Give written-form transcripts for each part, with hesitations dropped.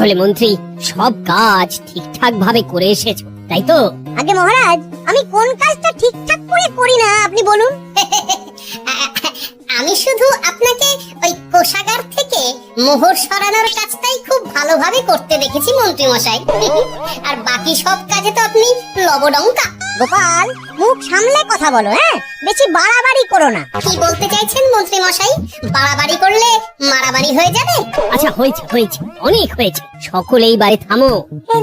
তাহলে মন্ত্রী সব কাজ ঠিকঠাক ভাবে করে এসেছো, তাই তো? আগে মহারাজ, আমি কোন কাজটা ঠিকঠাক করে করি না আপনি বলুন। আমি শুধু আপনাকে ওই কোষাগার থেকে মোহর সরানোর কাজটাই খুব ভালোভাবে করতে দেখেছি মন্ত্রী মশাই। আর বাকি সব কাজে তো আপনি লবডঙ্কা। গোপাল, মুখ সামলে কথা বলো, হ্যাঁ? বেশি বাড়াবাড়ি করো না। কি বলতে চাইছেন মন্ত্রী মশাই? বাড়াবাড়ি করলে মারাবাড়ি হয়ে যাবে? আচ্ছা, হয়েছে হয়েছে, অনেক হয়েছে, সকলেই বাড়ি থামো।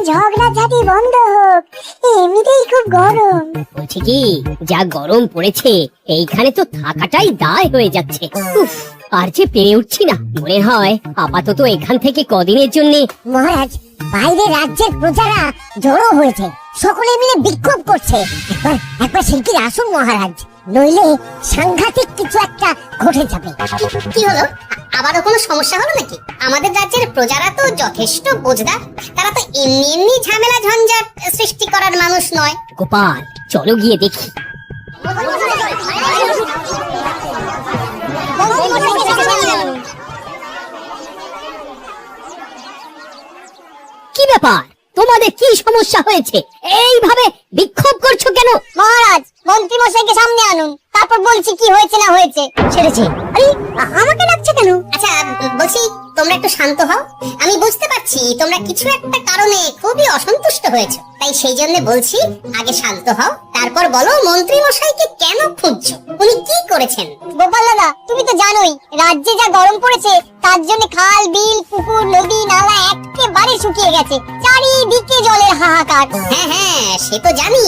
ঝগড়া ঝাঁটি বন্ধ হোক, এমনিতেই খুব গরম। বলছি কি, যা গরম পড়েছে এইখানে তো থাকাটাই দায় হয়ে যাচ্ছে। উফ, আর যে পেরে উঠছি না। মনে হয় আপাতত এখান থেকে কদিনের জন্য। মহারাজ, বাইরে রাজ্যের প্রজারা জড়ো হয়েছে, সকলে মিলে বিক্ষোভ করছে। একবার শিগগির আসুন মহারাজ, নইলে সাংঘাতিক কিছু একটা ঘটে যাবে। কি হলো? আবারও কোনো সমস্যা হলো নাকি? আমাদের রাজ্যের প্রজারা তো যথেষ্ট বোঝদার, তারা তো এমনি এমনি ঝামেলা ঝঞ্ঝাট সৃষ্টি করার মানুষ নয়। গোপাল, চলো গিয়ে দেখি। কি ব্যাপার, তোমাদের কি সমস্যা হয়েছে? এইভাবে বিক্ষোভ করছো কেন? মহারাজ, মন্ত্রী মশাইকে সামনে আনুন, তারপর বলছি কি হয়েছে না হয়েছে। ছেড়েছে। আরে, আমাকে ডাকছে কেন? আচ্ছা, বলছি তোমরা একটু শান্ত হও। আমি বুঝতে পারছি তোমরা কিছু একটা কারণে খুবই অসন্তুষ্ট হয়েছো, তাই সেই জন্য বলছি আগে শান্ত হও, তারপর বলো মন্ত্রী মশাইকে কেন খুঁজছো, উনি কি করেছেন? গোপাল দাদা, তুমি তো জানোই রাজ্যে যা গরম পড়েছে, তার জন্য খাল বিল পুকুর নদী নালা একেবারে শুকিয়ে গেছে, চারিদিকে জলের হাহাকার। হ্যাঁ হ্যাঁ, সে তো জানি।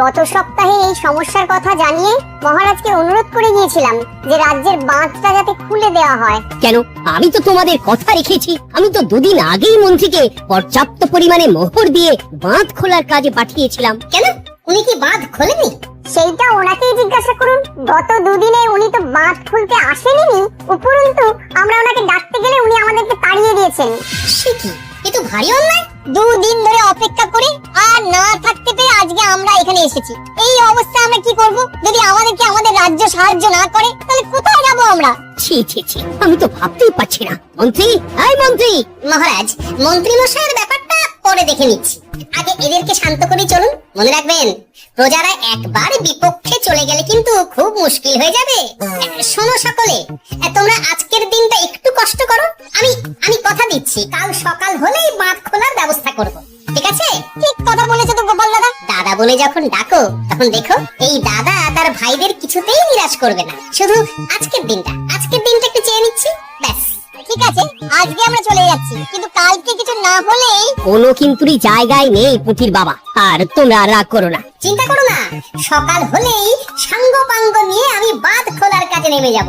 গত সপ্তাহে এই সমস্যার কথা জানিয়ে মহারাজকে অনুরোধ করে গিয়েছিলাম যে রাজ্যের বাঁধটা যাতে খুলে দেওয়া হয়। কেন? আমি তো তোমাদের কথা রেখেছি। আমি তো দুদিন আগেই মন্ত্রীকে পর্যাপ্ত পরিমাণে মোহর দিয়ে বাঁধ খোলার কাজে পাঠিয়েছিলাম। কেন, উনি কি বাঁধ খোলেনি? সেইটা ওনাকেই জিজ্ঞাসা করুন। গত দুদিনে উনি তো বাঁধ খুলতে আসেননি, উপরন্তু আমরা ওনাকে ডাকতে গেলে উনি আমাদেরকে তাড়িয়ে দিয়েছেন। সে কি, এ তো ভারী অন্যায়। দুদিন ধরে অপেক্ষা করে আর না থাকতে পেরে আজকে আমরা এখানে এসেছি। এই অবস্থা আমরা কি করব? যদি আমাদেরকে আমাদের রাজ্য সাহায্য না করে তাহলে কোথায় যাব আমরা? ছি ছি ছি, আমি তো ভাবতেই পারছি না। মন্ত্রী, এই মন্ত্রী। মহারাজ, মন্ত্রী মশাইয়ের ব্যাপারটা পরে দেখে নিচ্ছি, আগে এদেরকে শান্ত করে চলুন। মনে রাখবেন, প্রজারা একবার বিপক্ষে চলে গেলে কিন্তু খুব মুশকিল হয়ে যাবে। শোনো সকলে, তোমরা আজকের দিনটা একটু কষ্ট করো। আমি কথা দিচ্ছি, কাল সকাল হলেই বাঁধ খোলার ব্যবস্থা করব, ঠিক আছে? ঠিক কথা বলেছো তো গোপাল দাদা। দাদা বলে যখন ডাকো, তখন দেখো এই দাদা তার ভাইদের কিছুতেই নিরাশ করবে না। শুধু আজকের দিনটা একটু চেয়ে নিচ্ছি, ব্যাস। ঠিক আছে, আজকে আমরা চলে যাচ্ছি, কিন্তু কালকে কিছু না হলেই। কোনো কিন্তুরই জায়গায় নেই পুঁটির বাবা, আর তোমরা রাগ করো না। চিন্তা করো না, সকাল হলেই সাঙ্গ পাঙ্গ নিয়ে আমি বাঁধ খোলার কাজে নেমে যাব।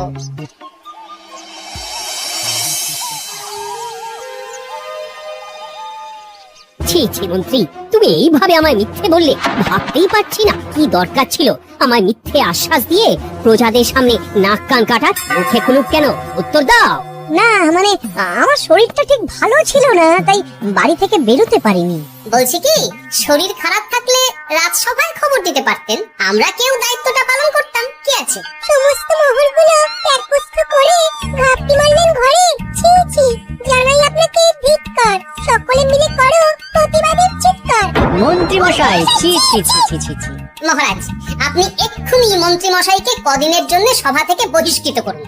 ছি ছি মন্ত্রী, তুমি এইভাবে আমায় মিথ্যে বললে। ভাবতেই পারছি না কি দরকার ছিল আমায় মিথ্যে আশ্বাস দিয়ে প্রজাদের সামনে নাক কান কাটার। মুখে কুলুপ কেন? উত্তর দাও। না মানে, আমার শরীরটা ঠিক ভালো ছিল না, তাই বাড়ি থেকে বেরোতে পারিনি। বলছি কি, শরীর খারাপ থাকলে রাজসভায় খবর দিতে পারতেন, আমরা কেউ দায়িত্বটা পালন করতাম। কি আছে? সমস্ত মোহরগুলো একত্র করে ঘাপটি মারলেন ঘরে। ছি ছি, জানাই আপনাকে ধিক্কার। সকলে মিলে করো প্রতিবাদের চিৎকার। মন্ত্রী মশাই, ছি ছি ছি ছি ছি ছি। মহারাজ, আপনি এক্ষুনি মন্ত্রী মশাইকে কদিনের জন্য সভা থেকে বহিষ্কৃত করুন।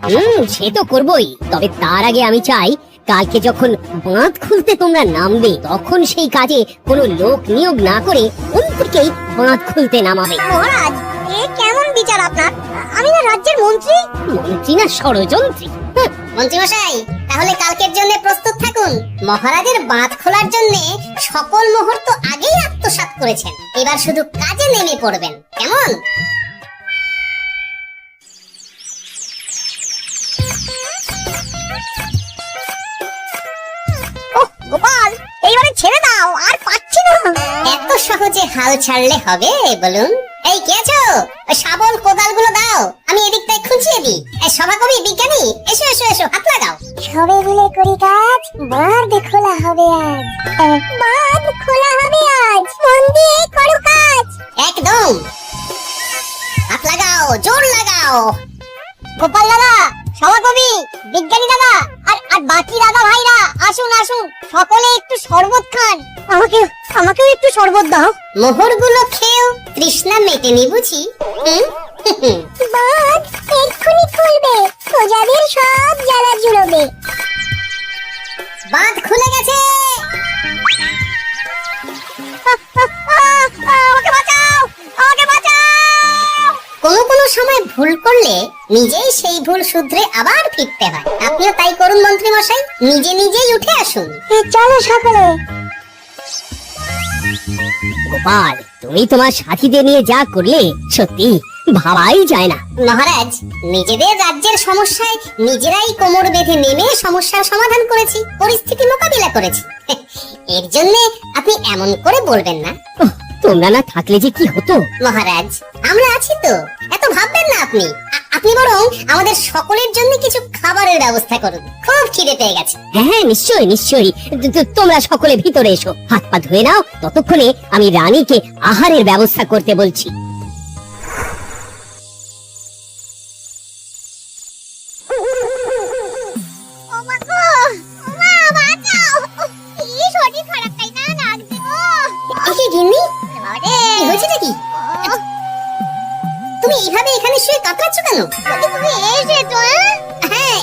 সে তো করবই, তবে তার আগে আমি চাই কালকে যখন বাঁধ খুলতে তোমরা নামবে, তখন সেই কাজে কোনো লোক নিয়োগ না করে মন্ত্রীকেই বাঁধ খুলতে নামাবে। মহারাজ, এ কেমন বিচার আপনার? আমি না রাজ্যের মন্ত্রী। মন্ত্রী না ষড়যন্ত্রী। মন্ত্রী মশাই, তাহলে কালকের জন্য প্রস্তুত থাকুন। মহারাজের বাঁধ খোলার জন্য সকল মোহর তো আগেই আত্মসাৎ করেছেন, এবার শুধু কাজে নেমে পড়বেন, কেমন? গোপাল, এইবারে ছেড়ে দাও, আর পাচ্ছি না। এত সহজে হাল ছাড়লে হবে বলুন? এই কে আছো? শাবল কোদাল গুলো দাও, আমি এদিকটায় খুঁচিয়ে দিই। সভাকবি বিজ্ঞানী, এসো এসো এসো, হাত লাগাও। সবে মিলে করি কাজ, বাঁধ খোলা হবে আজ। বাঁধ খোলা হবে আজ, মন দিয়ে করো কাজ। একদম, হাত লাগাও, জোর লাগাও। গোপাল দাদা, সভাকবি, বিজ্ঞানী দাদা, আর আর বাকি দাদা ভাইরা আসুন আসুন, সকলে একটু শরবত খান। আমাকেও একটু শরবত দাও। মোহরগুলো খেয়েও তৃষ্ণা মেটেনি বুঝি? বাঘ এক্ষুনি খুলবে, প্রজাদের সব জ্বালা জুড়বে। বাঁধ খুলে গেছে। আমাকে বাঁচাও, আমাকে বাঁচাও। কোনো কোনো সময় ভুল করলে নিজেই সেই ভুল শুধরে আবার ফিরতে হয়। আপনিও তাই করুন মন্ত্রী মশাই, নিজে নিজেই উঠে আসুন। চলো সকলে। গোপাল, তুমি তোমার সাথীদের নিয়ে যা করলে সত্যি ভাবাই যায় না। মহারাজ, নিজেদের রাজ্যের সমস্যায় নিজেরাই কোমর বেঁধে নেমে সমস্যার সমাধান করেছি, পরিস্থিতি মোকাবিলা করেছি। এর জন্য আপনি এমন করে বলবেন না। ওহ, তোমরা না থাকলে যে কি হতো। মহারাজ, আমরা আছি তো, এত ভাববেন না আপনি। আপনি বরং আমাদের সকলের জন্য কিছু খাবারের ব্যবস্থা করুন, খুব খিদে পেয়ে গেছে। হ্যাঁ, নিশ্চয়ই নিশ্চয়ই। তোমরা সকলে ভিতরে এসো, হাত পা ধুয়ে নাও, ততক্ষণে আমি রানীকে আহারের ব্যবস্থা করতে বলছি। একে গিন্নি, কি হয়েছে নাকি? তুমি এইভাবে এখানে শুয়ে কাতরাচ্ছ কেন? হ্যাঁ,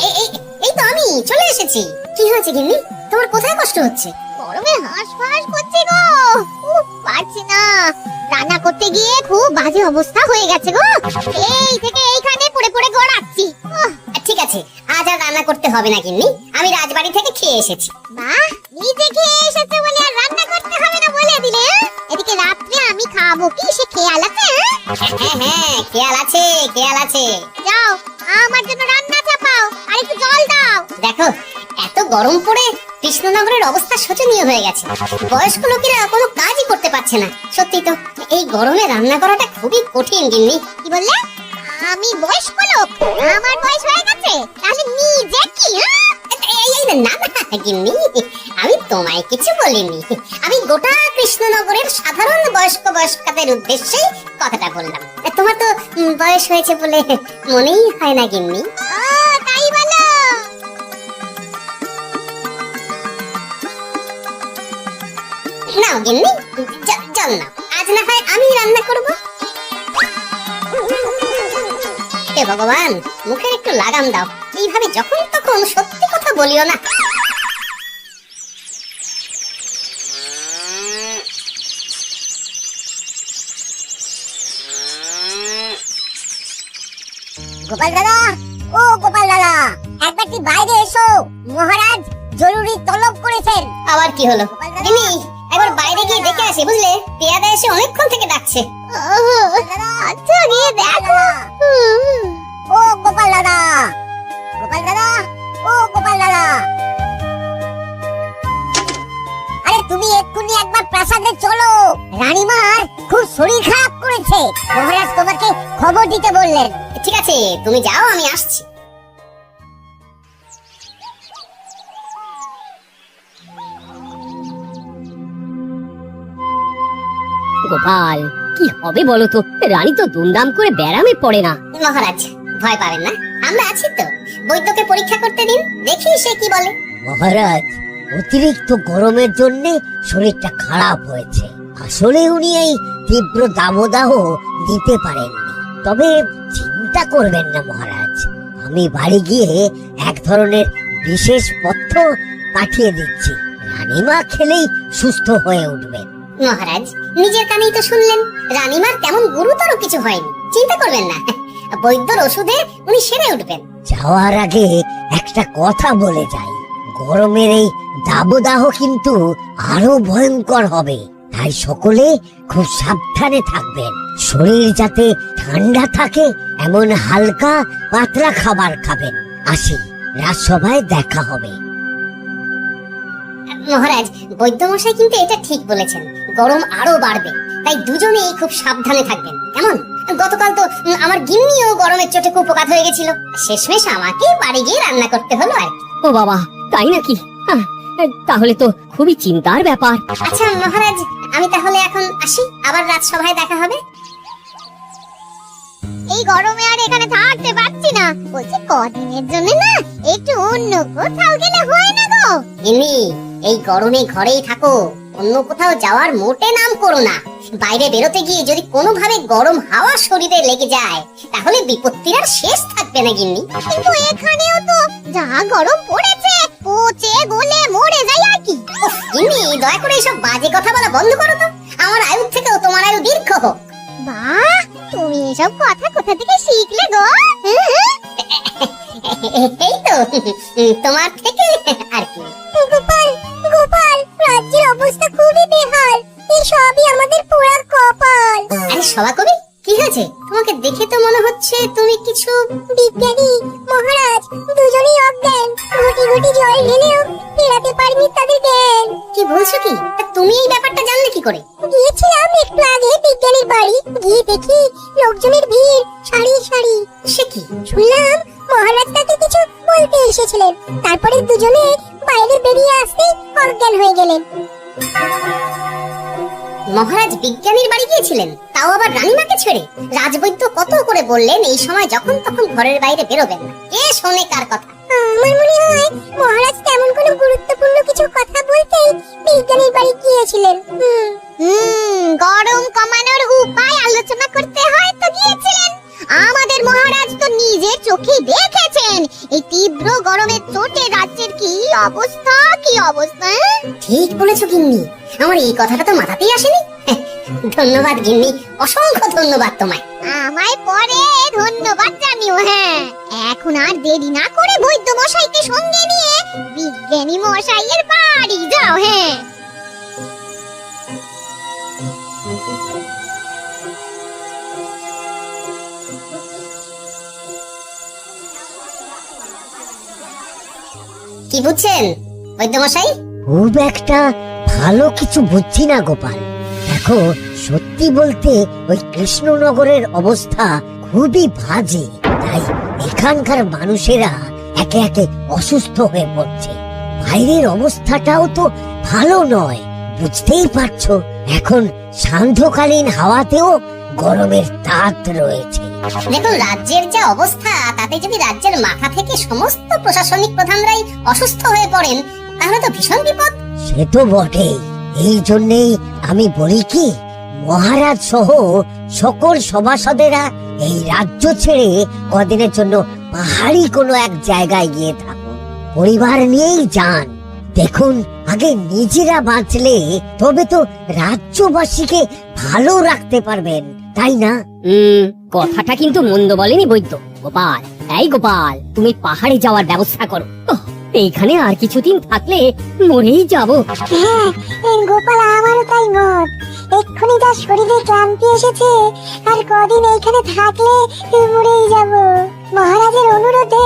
এই তো আমি চলে এসেছি। কি হয়েছে গিন্নি, তোমার কোথায় কষ্ট হচ্ছে? গরমে হাঁসফাঁস করছে গো, পারছি না। রান্না করতে গিয়ে খুব বাজে অবস্থা হয়ে গেছে গো, এই থেকে এইখানে পড়ে পড়ে গড়াচ্ছি। ঠিক আছে, আজ আর রান্না করতে হবে না গিন্নি, আমি রাজবাড়ি থেকে খেয়ে এসেছি। বাহ, নিজে খেয়ে এসেছে বলে আর রান্না করতে হবে না বলে দিলে? এদিকে রাত্রে আমি খাবো কি, সে খেয়াল আছে? হ্যাঁ, খেয়াল আছে, খেয়াল আছে। যাও, আমার জন্য রান্না চাপাও আর একটু জল দাও। দেখো, এত গরম পড়ে কৃষ্ণনগরের অবস্থা শোচনীয় হয়ে গেছে। বয়স্ক লোকেরা কোনো কাজই করতে পারছে না। সত্যি তো, এই গরমে রান্না করাটা খুবই কঠিন গিন্নি। কি বললে? আমি বয়স্ক লোক? আমার বয়স হয়ে গেছে, তাহলে নিজে কি? না না গিন্নি, আমি তোমায় কিছু বলিনি। আমি গোটা কৃষ্ণনগরের সাধারণ বয়স্কাদের উদ্দেশ্যে কথাটা বললাম। তোমার তো বয়স হয়েছে বলে মনেই হয় না গিন্নি। তাই বলো? নাও গিন্নি, জল নাও। আজ না হয় আমি রান্না করব। হে ভগবান, মুখে একটু লাগাম দাও। এইভাবে যখন তখন সত্যি কথা বলিও না। গোপাল দাদা, ও গোপাল দাদা, একবারটি বাইরে এসো, মহারাজ জরুরি তলব করেছেন। আবার কি হলো গিন্নি? একবার বাইরে গিয়ে দেখে আসি বুঝলে, পেয়াদা এসে অনেকক্ষণ থেকে ডাকছে। আচ্ছা, গিয়ে দেখো। ও গোপাল দাদা, গোপাল দাদা, ও গোপাল দাদা, আরে তুমি এক্ষুনি একবার প্রাসাদে চলো, রানীমার খুব শরীর খারাপ করেছে, মহারাজ তোমাকে খবর দিতে বললেন। ঠিক আছে, তুমি যাও, আমি আসছি। গোপাল, কি হবে বলো তো? রানী তো দুমদাম করে ব্যারামে পড়ে না। মহারাজ, ভয় পাবেন না, আমরা আছি তো। বৈদ্যকে পরীক্ষা করতে দিন, দেখি সে কি বলে। মহারাজ, অতিরিক্ত গরমের জন্য শরীরটা খারাপ হয়েছে। আসলে উনি এই তীব্র দাবদাহ দিতে পারেননি। তবে চিন্তা করবেন না মহারাজ, আমি বাড়ি গিয়ে এক ধরনের বিশেষ পথ্য পাঠিয়ে দিচ্ছি। রানীমা খেলেই সুস্থ হয়ে উঠবেন। মহারাজ, নিজের কানেই তো শুনলেন, রানীমার তেমন গুরুতর কিছু হয়নি, চিন্তা করবেন না। বৈদ্যর ওষুধে উনি সেরে উঠবেন। যাওয়ার আগে একটা কথা বলে যাই, গরমের এই দাবদাহ কিন্তু আরো ভয়ঙ্কর হবে, তাই সকলে খুব সাবধানে থাকবেন। শরীর যাতে ঠান্ডা থাকে এমন হালকা পাতলা খাবার খাবেন। আসি, রাজসভায় দেখা হবে। মহারাজ, বৈদ্যমশাই কিন্তু এটা ঠিক বলেছেন, গরম আরো বাড়বে, তাই দুজনেই খুব সাবধানে থাকবেন। কেমন? গতকাল তো আমার গিন্নিও গরমের চোটে কুপকাত হয়ে গেছিল, শেষমেশ আমাকে বাড়ি গিয়ে রান্না করতে হলো আর কি। ও বাবা, তাই নাকি? তাহলে তো খুবই চিন্তার ব্যাপার। আচ্ছা মহারাজ, আমি তাহলে এখন আসি, আবার রাজসভায় দেখা হবে। এই গরমে আর এখানে থাকতে পারছি না, বলছি কদিনের জন্য না একটু অন্য কোথাও গেলে হয় না গো? গিন্নি, এই গরমে ঘরেই থাকো, অন্য কোথাও যাওয়ার মোটে নাম করো না। বাইরে বেরোতে গিয়ে যদি কোনোভাবে গরম হাওয়া শরীরে লেগে যায় তাহলে বিপত্তির আর শেষ থাকবে না গিন্নি। কিন্তু এখানেও তো যা গরম পড়েছে, পচে গলে মরে যাই আর কি। উফ, গিন্নি, দয়া করে এসব বাজে কথা বলা বন্ধ করো তো। আমার আয়ু থেকেও তোমার আয়ু দীর্ঘ হোক। বাহ, তুমি এসব কথা কোথা থেকে শিখলে গো? এই তো তোমার থেকে আর কি। গোপাল, গোপাল, রাজ্যের অবস্থা খুবই বেহাল, এই সবই আমাদের পোড়া কপাল। আরে সভা কবি, কি হয়েছে? তোমাকে দেখে তো মনে হচ্ছে তুমি কিছু। বিজ্ঞানী মহারাজ দুজনেই অজ্ঞান, ঘুটি ঘুটি জল ঢেলেও ফেরাতে পারিনি তাদের জ্ঞান। কি বলছো কি? তা তুমি এই ব্যাপারটা জানলে কি করে? গিয়েছিলাম একটু আগে বিজ্ঞানীর বাড়ি, গিয়ে দেখি লোকজনের ভিড় সারি সারি। সে কি? শুনলাম মহারাজ তাকে কিছু বলতে এসেছিলেন, তারপরে দুজনে বাইরে বেরিয়ে আসতেই অজ্ঞান হয়ে গেলেন। মহারাজ বিজ্ঞানীর বাড়ি গিয়েছিলেন, তাও আবার রানীমাকে ছেড়ে? রাজবৈদ্য কত করে বললেন এই সময় যখন তখন ঘরের বাইরে বেরোবেন না। কে শোনে কার কথা? আমার মনে হয় মহারাজ তেমন কোনো গুরুত্বপূর্ণ কিছু কথা বলতেই বিজ্ঞানীর বাড়ি গিয়েছিলেন। গরম কমানোর উপায় আলোচনা করতে হয়তো গিয়েছিলেন। আমাদের মহারাজ তো নিজের চোখে দেখেছেন এই তীব্র গরমের চোটে রাজ্যের কি অবস্থা, কি অবস্থা। ঠিক বলেছো গিন্নি, আমার এই কথাটা তো মাথাতেই আসেনি। ধন্যবাদ গিন্নি, অসংখ্য ধন্যবাদ তোমায়। আমায় পরে ধন্যবাদ জানিও। হ্যাঁ, এখন আর দেরি না করে বৈদ্য মশাইকে সঙ্গে নিয়ে বিজ্ঞানী মশাইয়ের বাড়ি যাও। হ্যাঁ, কি বুঝছেন বৈদ্যমশাই? খুব একটা ভালো কিছু বুঝছি না গোপাল। দেখো, সত্যি বলতে ওই কৃষ্ণনগরের অবস্থা খুবই বাজে, তাই এখানকার মানুষেরা একে একে অসুস্থ হয়ে পড়ছে। বাইরের অবস্থাটাও তো ভালো নয়, বুঝতেই পারছো। এখন সান্ধ্যকালীন হাওয়াতেও গরমের তাত রয়েছে। দেখুন, রাজ্যের যা অবস্থা, তাতে যদি রাজ্যের মাথা থেকে সমস্ত প্রশাসনিক প্রধানরাই অসুস্থ হয়ে পড়েন তাহলে তো ভীষণ বিপদ। সে তো বটেই, এই জন্যেই আমি বলি কি, মহারাজ সহ সকল সভাসদেরা এই রাজ্য ছেড়ে কদিনের জন্য পাহাড়ি কোনো এক জায়গায় গিয়ে থাকুন, পরিবার নিয়েই যান। দেখুন, আগে নিজেরা বাঁচলে তবে তো রাজ্যবাসীকে ভালো রাখতে পারবেন, তাই না? কথাটা কিন্তু মন্দ বলেনি বৈদ্য। গোপাল, এই গোপাল, তুমি পাহাড়ে যাওয়ার ব্যবস্থা করো। এইখানে আর কিছুদিন থাকলে মরেই যাব। হ্যাঁ গোপাল, আমারও তাই মত। এক্ষুনি যা শরীরে ক্লান্তি এসেছে, আর কদিন এইখানে থাকলে মরেই যাব। মহারাজের অনুরোধে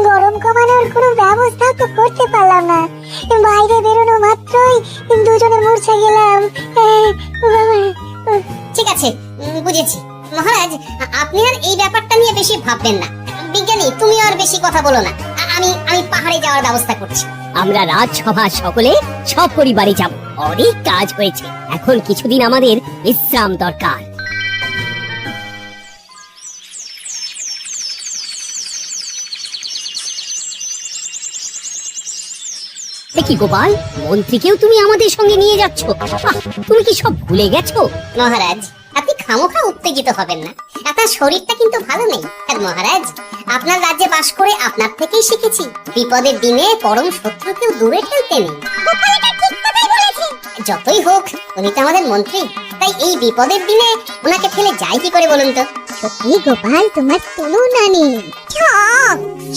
গরম কমানোর কোনো ব্যবস্থা তো করতে পারলাম না, বাইরে বেরোনো মাত্রই দুজনে মূর্ছা গেলাম। ঠিক আছে, বুঝেছি। মহারাজ, আপনি আর এই ব্যাপারটা নিয়ে বেশি ভাববেন না। বিজ্ঞানী, তুমি আর বেশি কথা বলো না। আমি পাহাড়ে যাওয়ার ব্যবস্থা করছি। আমরা রাজসভা সকলে সব পরিবারে যাব। অনেক কাজ হয়েছে, এখন কিছুদিন আমাদের বিশ্রাম দরকার। কি গোপাল, মন্ত্রীকেও তুমি আমাদের সঙ্গে নিয়ে যাচ্ছ? তুমি কি সব ভুলে গেছো? মহারাজ, আপনি খামোখা উত্তেজিত হবেন না। আপনার শরীরটা কিন্তু ভালো নেই। আর মহারাজ, আপনার রাজ্যে বাস করে আপনার থেকেই শিখেছি, বিপদের দিনে পরম শত্রুকেও দূরে ঠেলতে নেই। যতই হোক, উনি তো আমাদের মন্ত্রী, তাই এই বিপদের দিনে ওনাকে ফেলে যাই কি করে বলুন তো? সত্যি গোপাল, তোমার তুলনা নেই।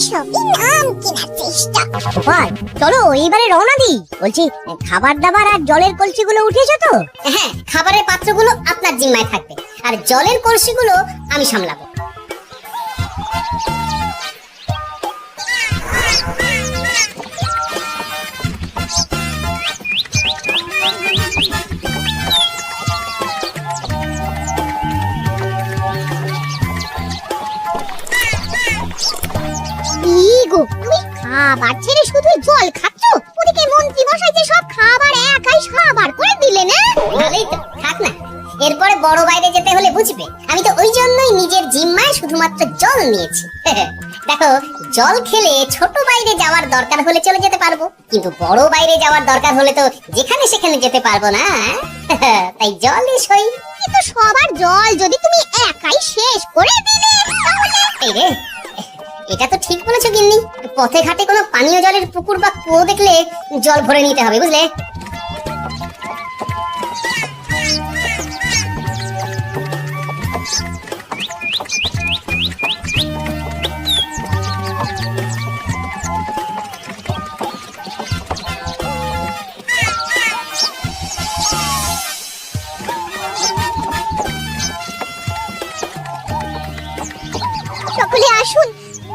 সবই নাম কেনার চেষ্টা। গোপাল, চলো এইবারে রওনা দিই। বলছি, খাবার দাবার আর জলের কলসিগুলো উঠেছো তো? হ্যাঁ, খাবারের পাত্রগুলো আপনার জিম্মায় থাকবে, আর জলের কলসিগুলো আমি সামলাবো। তুমি খাবার ছেড়ে শুধু জল খাচ্ছ? ওদিকে মন্ত্রী মশাই যে সব খাবার একাই খাবার করে দিলেন। ভালোই তো, থাক না। এরপরে বড় বাইরে যেতে হলে বুঝবে। আমি তো ওই জন্যই নিজের জিম্মায় শুধুমাত্র জল নিয়েছি। দেখো, জল খেলে ছোট বাইরে যাওয়ার দরকার হলে চলে যেতে পারবো, কিন্তু বড় বাইরে যাওয়ার দরকার হলে তো যেখানে সেখানে যেতে পারবো না। তাই জলই সই। কিন্তু সবার জল যদি তুমি একাই শেষ করে দিলে এই রে, এটা তো ঠিক বলেছো গিন্নি। পথে ঘাটে কোনো পানীয় জলের পুকুর বা কুয়ো দেখলে জল ভরে নিতে হবে, বুঝলে? সকলে আসুন,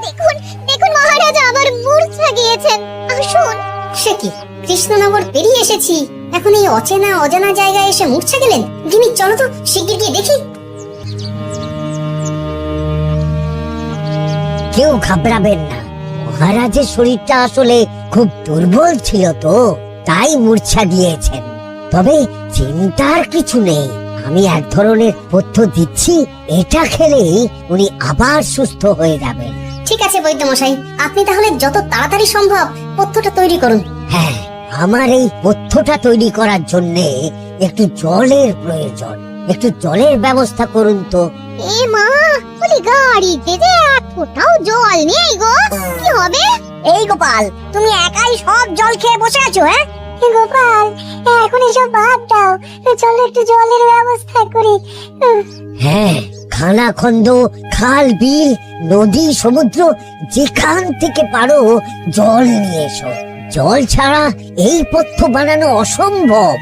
দেখুন দেখুন মহারাজ আবার মূর্ছা গিয়েছেন। আসুন। সে কি, কৃষ্ণনগর পেরিয়ে এসেছি, এখন এই অচেনা অজানা জায়গায় এসে মূর্ছা গেলেন? গিন্নি চলো তো শিগগির গিয়ে দেখি। কেউ ঘাবড়াবেন না, মহারাজের শরীরটা আসলে খুব দুর্বল ছিল তো, তাই মূর্ছা গিয়েছেন। তবে চিন্তার কিছু নেই, আমি এক ধরনের পথ্য দিচ্ছি, এটা খেলেই উনি আবার সুস্থ হয়ে যাবেন। ঠিক আছে বৈদ্য মশাই, আপনি তাহলে যত তাড়াতাড়ি সম্ভব পথ্যটা তৈরি করুন। হ্যাঁ, আমার এই পথ্যটা তৈরি করার জন্য একটু জলের প্রয়োজন, একটু জলের ব্যবস্থা করুন তো। এ মা, বলি গাড়িতে যে এক ফোঁটাও জল নেই গো, কি হবে? এই গোপাল, তুমি একাই সব জল খেয়ে বসে আছো? হ্যাঁ গোপাল, এখন এসব বাদ দাও, চলো একটু জলের ব্যবস্থা করি। হ্যাঁ, খানাখন্দ, খাল, বিল, নদী, সমুদ্র, যেখান থেকে পারো জল নিয়ে এসো। জল ছাড়া এই পথ্য বানানো অসম্ভব।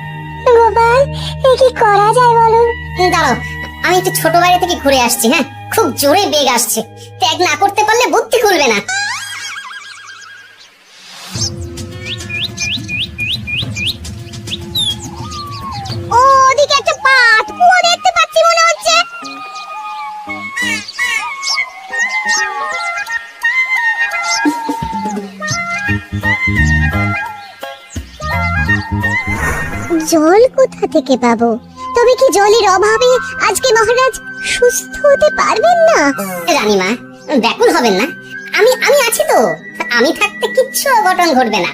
গোপাল, এ কি করা যায় বলুন? দাঁড়াও, আমি একটু ছোট বাইরে থেকে ঘুরে আসছি। হ্যাঁ, খুব জোরে বেগ আসছে, ত্যাগ না করতে পারলে বুদ্ধি খুলবে না। ও, ওদিকে একটা পাত কুয়ো দেখতে পাচ্ছি মনে হচ্ছে। জল কোথা থেকে পাবো? তবে কি জলের অভাবে আজকে মহারাজ সুস্থ হতে পারবেন না? রানীমা, ব্যাকুল হবেন না, আমি আমি আছি তো। আমি থাকতে কিচ্ছু অঘটন ঘটবে না।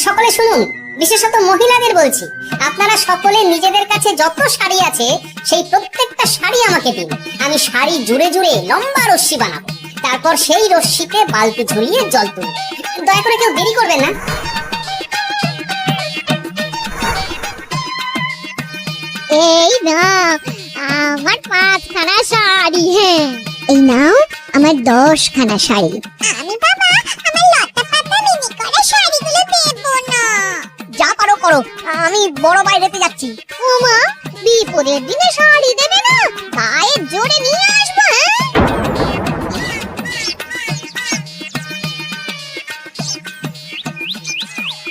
সকলে শুনুন, বিশেষত মহিলাদের বলছি, আপনারা সকলে নিজেদের কাছে যত শাড়ি আছে সেই প্রত্যেকটা শাড়ি আমাকে দিন। আমি শাড়ি জুড়ে জুড়ে লম্বা রশ্মি বানাবো, তারপর সেই রশ্মিতে বালতি ঝুলিয়ে জল তুলব। দয়া করে কেউ দেরি করবেন না। এই নাও আমার 5খানা শাড়ি। হ্যাঁ, এই নাও আমার 10খানা শাড়ি। আমি বাবা আমার লতা পাতা মিনি করা শাড়িগুলো দেব না। যা পারো করো, আমি বড় বাইরেতে যাচ্ছি। ওমা, বিপদের দিনে শাড়ি দেবে না? গায়ে জোরে নিয়ে আসবো।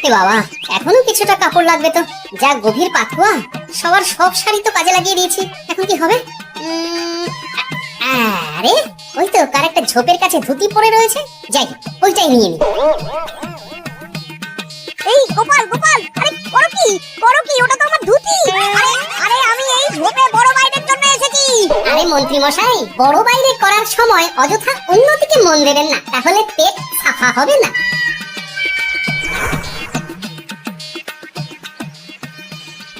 এ বাবা, এখনো কিছুটা কাপড় লাগবে তো। যা গভীর পাতকুয়া, সবার সব শাড়ি তো কাজে লাগিয়ে দিয়েছি, এখন কি হবে? আরে ওই তো কার একটা ঝোপের কাছে ধুতি পড়ে রয়েছে, যাই ওইটাই নিয়ে নি। এই গোপাল গোপাল, আরে করো কি ওটা তো আমার ধুতি। আরে আরে আমি এই ঝোপে বড় বাইরের জন্য এসেছি। আরে মন্ত্রী মশাই, বড় বাইরে করার সময় অযথা অন্যদিকে মন দেবেন না, তাহলে পেট সাফা হবে না।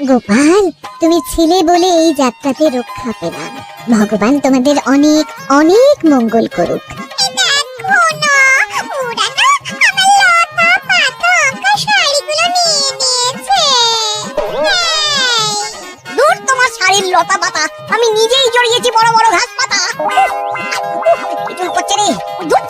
গোপাল, তুমি ছিলে বলে এই যাত্রাতে রক্ষা পেলাম। ভগবান তোমাদের অনেক অনেক মঙ্গল করুক। দূর তোমার শাড়ির লতা পাতা, আমি নিজেই জড়িয়েছি বড় বড় ঘাস পাতা। করছে রে, দূর